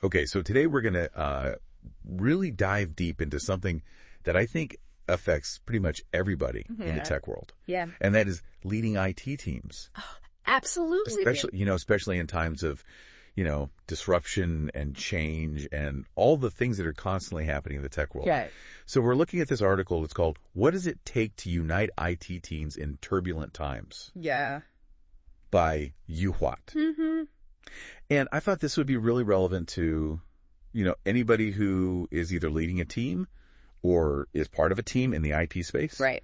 Okay, so today we're going to really dive deep into something that I think affects pretty much everybody in the tech world. Yeah. And that is leading IT teams. Oh, absolutely. Especially in times of, disruption and change and all the things that are constantly happening in the tech world. Right. So we're looking at this article. It's called, "What Does It Take to Unite IT Teams in Turbulent Times?" Yeah. By 𝗬𝗏𝗏. Mm-hmm. And I thought this would be really relevant to, anybody who is either leading a team or is part of a team in the IT space. Right.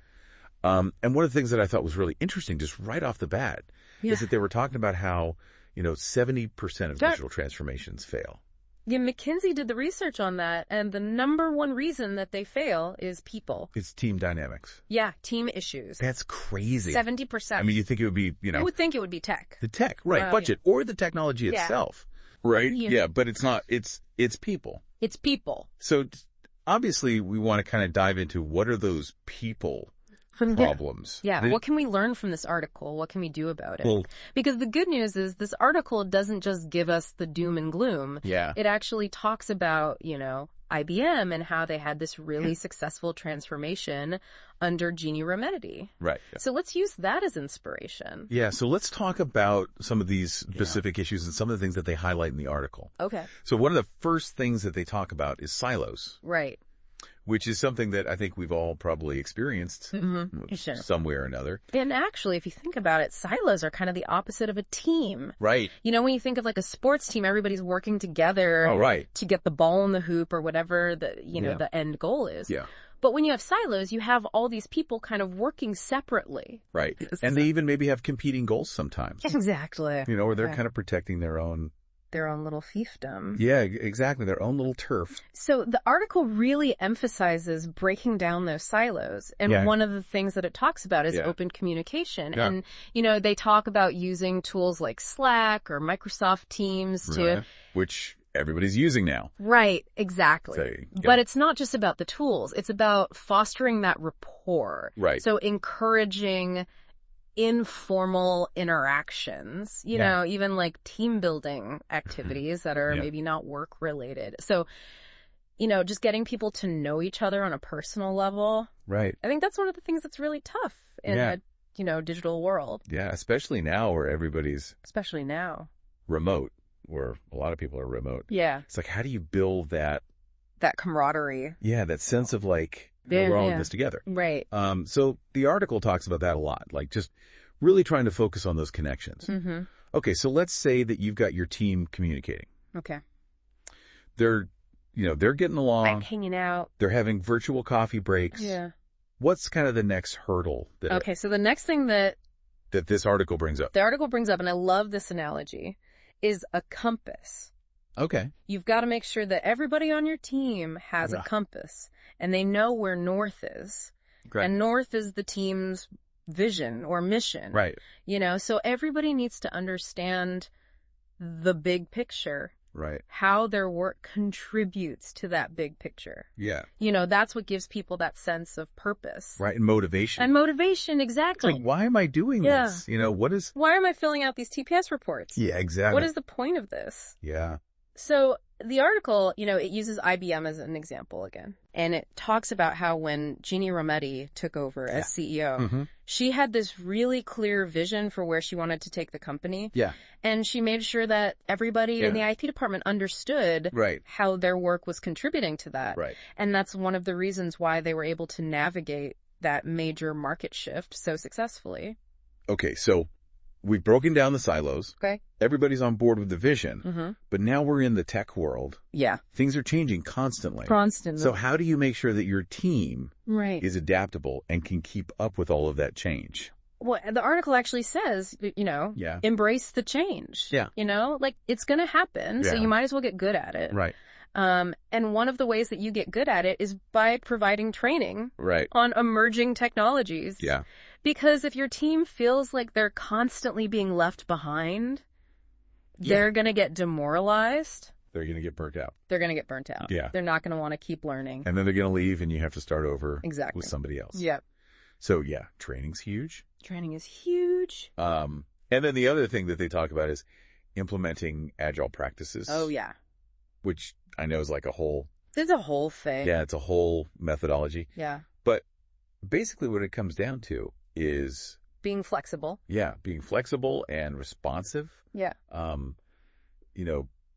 And one of the things that I thought was really interesting just right off the bat is that they were talking about how, 70% of digital transformations fail. Yeah, McKinsey did the research on that, and the number one reason that they fail is people. It's team dynamics. Yeah, team issues. That's crazy. 70%. I mean, you think it would be, You would think it would be tech. The tech, right, budget, or the technology itself, right? Yeah, but it's not. It's people. It's people. So obviously we want to kind of dive into what are those people problems. Yeah. What can we learn from this article? What can we do about it? Well, because the good news is this article doesn't just give us the doom and gloom. Yeah. It actually talks about, IBM and how they had this really successful transformation under Ginni Rometty. Right. Yeah. So let's use that as inspiration. Yeah. So let's talk about some of these specific issues and some of the things that they highlight in the article. Okay. So one of the first things that they talk about is silos. Right. Which is something that I think we've all probably experienced somewhere or another. And actually, if you think about it, silos are kind of the opposite of a team. Right. When you think of like a sports team, everybody's working together to get the ball in the hoop or whatever the end goal is. Yeah. But when you have silos, you have all these people kind of working separately. Right. And they even maybe have competing goals sometimes. Exactly. Or they're kind of protecting their own little fiefdom. Yeah, exactly. Their own little turf. So the article really emphasizes breaking down those silos. And one of the things that it talks about is open communication. Yeah. And, they talk about using tools like Slack or Microsoft Teams to... Which everybody's using now. Right, exactly. But it's not just about the tools. It's about fostering that rapport. Right. So encouraging informal interactions, even like team building activities that are maybe not work related. So, just getting people to know each other on a personal level. Right. I think that's one of the things that's really tough in a, digital world. Yeah. Especially now where everybody's remote, where a lot of people are remote. Yeah. It's like, how do you build that camaraderie? Yeah. That sense of like, we're all in this together. Right. So the article talks about that a lot, like just really trying to focus on those connections. Mm-hmm. Okay, so let's say that you've got your team communicating. Okay. They're getting along. Like hanging out. They're having virtual coffee breaks. Yeah. What's kind of the next hurdle? So the next thing that this article brings up. The article brings up, and I love this analogy, is a compass. Okay. You've got to make sure that everybody on your team has a compass and they know where north is. Great. And north is the team's vision or mission. Right. So everybody needs to understand the big picture. Right. How their work contributes to that big picture. Yeah. That's what gives people that sense of purpose. Right. And motivation. Exactly. It's like, why am I doing this? Why am I filling out these TPS reports? Yeah, exactly. What is the point of this? Yeah. So the article, it uses IBM as an example again. And it talks about how when Ginni Rometty took over as CEO, she had this really clear vision for where she wanted to take the company. Yeah. And she made sure that everybody in the IT department understood how their work was contributing to that. Right. And that's one of the reasons why they were able to navigate that major market shift so successfully. Okay, so we've broken down the silos. Okay. Everybody's on board with the vision. But now we're in the tech world. Yeah. Things are changing constantly. So how do you make sure that your team is adaptable and can keep up with all of that change? Well, the article actually says, embrace the change. Yeah. It's going to happen. So you might as well get good at it. Right. And one of the ways that you get good at it is by providing training right. on emerging technologies. Yeah. Because if your team feels like they're constantly being left behind, they're going to get demoralized. They're going to get burnt out. They're going to get burnt out. Yeah. They're not going to want to keep learning. And then they're going to leave and you have to start over exactly. with somebody else. Yep. So yeah, training's huge. Training is huge. And then the other thing that they talk about is implementing agile practices. Oh, yeah. which I know is like a whole... There's a whole thing. Yeah, it's a whole methodology. Yeah. But basically what it comes down to is... Being flexible. Yeah, being flexible and responsive. Yeah.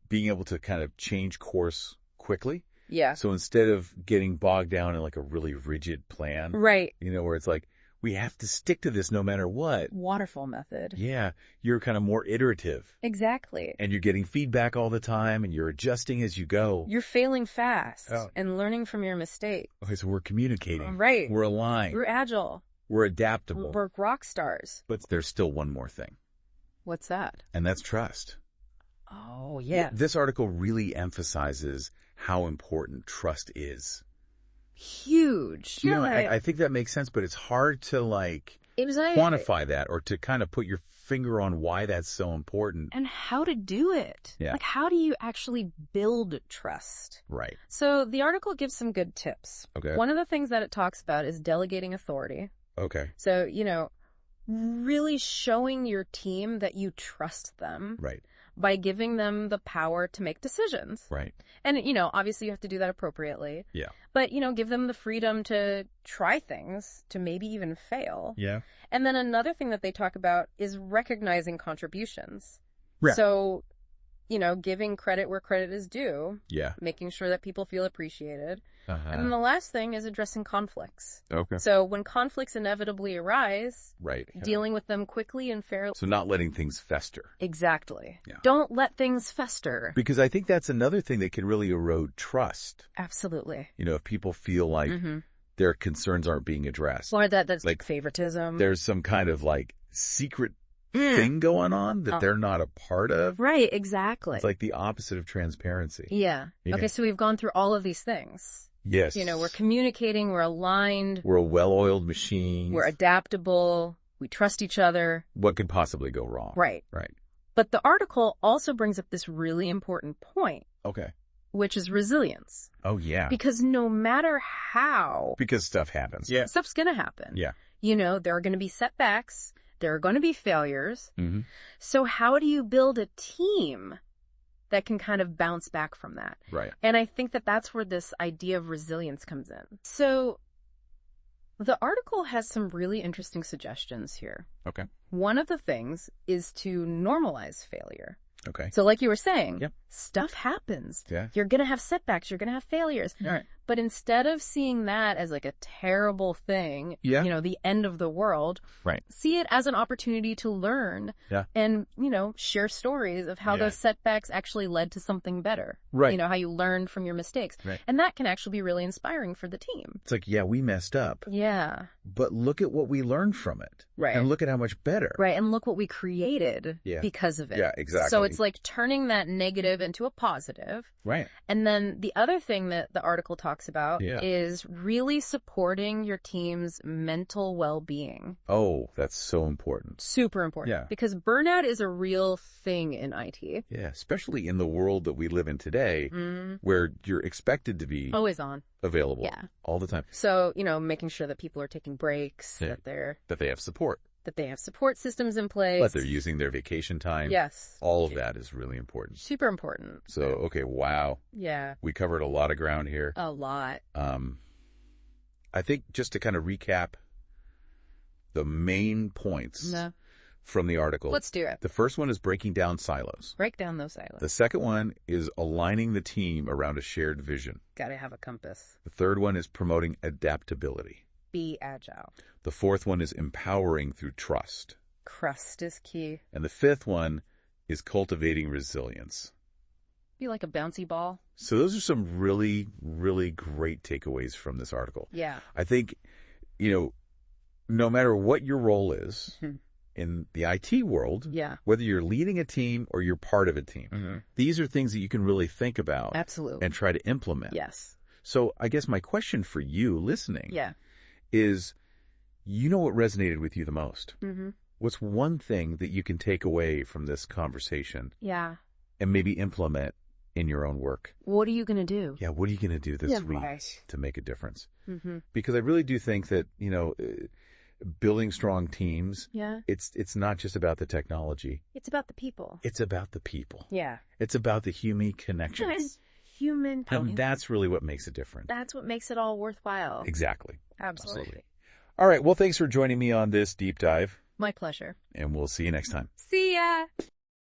Being able to kind of change course quickly. Yeah. So instead of getting bogged down in like a really rigid plan. Right. Where it's like, we have to stick to this no matter what. Waterfall method. Yeah. You're kind of more iterative. Exactly. And you're getting feedback all the time and you're adjusting as you go. You're failing fast and learning from your mistakes. Okay, so we're communicating. Right. We're aligned. We're agile. We're adaptable. We're rock stars. But there's still one more thing. What's that? And that's trust. Oh, yeah. This article really emphasizes how important trust is. Huge. I think that makes sense, but it's hard to quantify that or to kind of put your finger on why that's so important. And how to do it. Yeah. Like, how do you actually build trust? Right. So the article gives some good tips. Okay. One of the things that it talks about is delegating authority. Okay. So, really showing your team that you trust them. Right. By giving them the power to make decisions. Right. And, obviously you have to do that appropriately. Yeah. But, give them the freedom to try things, to maybe even fail. Yeah. And then another thing that they talk about is recognizing contributions. Yeah. So, giving credit where credit is due. Yeah. Making sure that people feel appreciated. Uh-huh. And then the last thing is addressing conflicts. Okay. So when conflicts inevitably arise, right. Dealing with them quickly and fairly. So not letting things fester. Exactly. Yeah. Don't let things fester. Because I think that's another thing that can really erode trust. Absolutely. If people feel like their concerns aren't being addressed. Or that's like favoritism. There's some kind of secret thing going on that they're not a part of. Right, exactly. It's like the opposite of transparency. Yeah. Okay, so we've gone through all of these things. Yes. We're communicating, we're aligned. We're a well-oiled machine. We're adaptable. We trust each other. What could possibly go wrong? Right. Right. But the article also brings up this really important point. Okay. Which is resilience. Oh, yeah. Because no matter how... Because stuff happens. Yeah. Stuff's going to happen. Yeah. There are going to be setbacks. There are going to be failures. Mm-hmm. So how do you build a team that can kind of bounce back from that? Right. And I think that that's where this idea of resilience comes in. So the article has some really interesting suggestions here. Okay. One of the things is to normalize failure. Okay. So like you were saying, Yep. Stuff happens. Yeah. You're going to have setbacks. You're going to have failures. All right. But instead of seeing that as like a terrible thing, the end of the world, right. See it as an opportunity to learn and, share stories of how those setbacks actually led to something better. Right. How you learned from your mistakes. Right. And that can actually be really inspiring for the team. It's like, we messed up. Yeah. But look at what we learned from it. Right. And look at how much better. Right. And look what we created because of it. Yeah, exactly. So it's like turning that negative into a positive. Right. And then the other thing that the article talks about is really supporting your team's mental well-being. Oh, that's so important. Super important. Yeah. Because burnout is a real thing in IT. Yeah, especially in the world that we live in today, where you're expected to be always on, available all the time. So, making sure that people are taking breaks, that they have support. That they have support systems in place. That they're using their vacation time. Yes. All of that is really important. Super important. So, okay, wow. Yeah. We covered a lot of ground here. A lot. I think just to kind of recap the main points from the article. Let's do it. The first one is breaking down silos. Break down those silos. The second one is aligning the team around a shared vision. Gotta have a compass. The third one is promoting adaptability. Be agile. The fourth one is empowering through trust. Trust is key. And the fifth one is cultivating resilience. Be like a bouncy ball. So those are some really, really great takeaways from this article. Yeah. I think, no matter what your role is in the IT world, whether you're leading a team or you're part of a team, these are things that you can really think about. Absolutely. And try to implement. Yes. So I guess my question for you listening is, what resonated with you the most? What's one thing that you can take away from this conversation? Yeah. And maybe implement in your own work? What are you going to do? Yeah, what are you going to do this week to make a difference? Because I really do think that, building strong teams, it's not just about the technology. It's about the people. It's about the people. Yeah. It's about the human connection. human tone. And that's really what makes it different. That's what makes it all worthwhile. Exactly. Absolutely. All right. Well, thanks for joining me on this deep dive. My pleasure. And we'll see you next time. See ya.